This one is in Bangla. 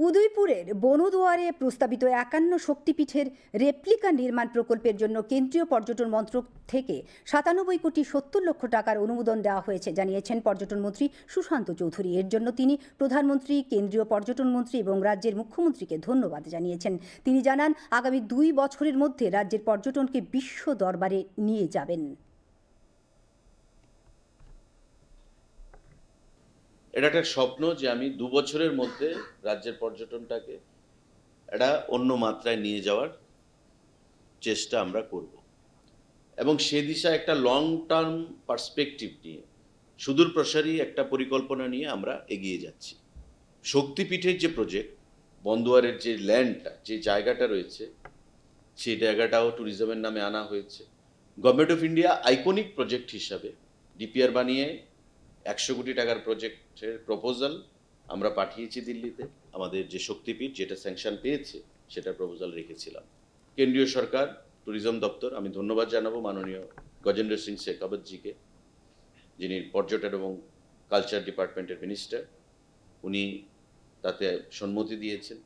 উদয়পুরের বনদুয়ারে প্রস্তাবিত ৫১ শক্তিপীঠের রেপ্লিকা নির্মাণ প্রকল্পের জন্য কেন্দ্রীয় পর্যটন মন্ত্রক থেকে ৯৭,৭০,০০,০০০ টাকার অনুমোদন দেওয়া হয়েছে জানিয়েছেন পর্যটন মন্ত্রী সুশান্ত চৌধুরী। এর জন্য তিনি প্রধানমন্ত্রী, কেন্দ্রীয় পর্যটন মন্ত্রী এবং রাজ্যের মুখ্যমন্ত্রীকে ধন্যবাদ জানিয়েছেন। তিনি জানান, আগামী ২ বছরের মধ্যে রাজ্যের পর্যটনকে বিশ্ব দরবারে নিয়ে যাবেন। এটা একটা স্বপ্ন যে আমি ২ বছরের মধ্যে রাজ্যের পর্যটনটাকে একটা অন্য মাত্রায় নিয়ে যাওয়ার চেষ্টা আমরা করব এবং সে দিশায় একটা লং টার্ম পার্সপেক্টিভ নিয়ে সুদূর প্রসারী একটা পরিকল্পনা নিয়ে আমরা এগিয়ে যাচ্ছি। শক্তিপীঠের যে প্রজেক্ট, বনদুয়ারের যে ল্যান্ডটা, যে জায়গাটা রয়েছে, সেই জায়গাটাও ট্যুরিজমের নামে আনা হয়েছে। Government of India iconic project হিসাবে ডিপিআর বানিয়ে ১০০ কোটি টাকার প্রজেক্টের প্রপোজাল আমরা পাঠিয়েছি দিল্লিতে। আমাদের যে শক্তিপীঠ যেটা স্যাংশন পেয়েছে সেটার প্রপোজাল রেখেছিলাম। কেন্দ্রীয় সরকার, ট্যুরিজম দপ্তর, আমি ধন্যবাদ জানাবো মাননীয় গজেন্দ্র সিং শেখাবতজিকে, যিনি পর্যটন এবং কালচার ডিপার্টমেন্টের মিনিস্টার। উনি তাতে সম্মতি দিয়েছেন।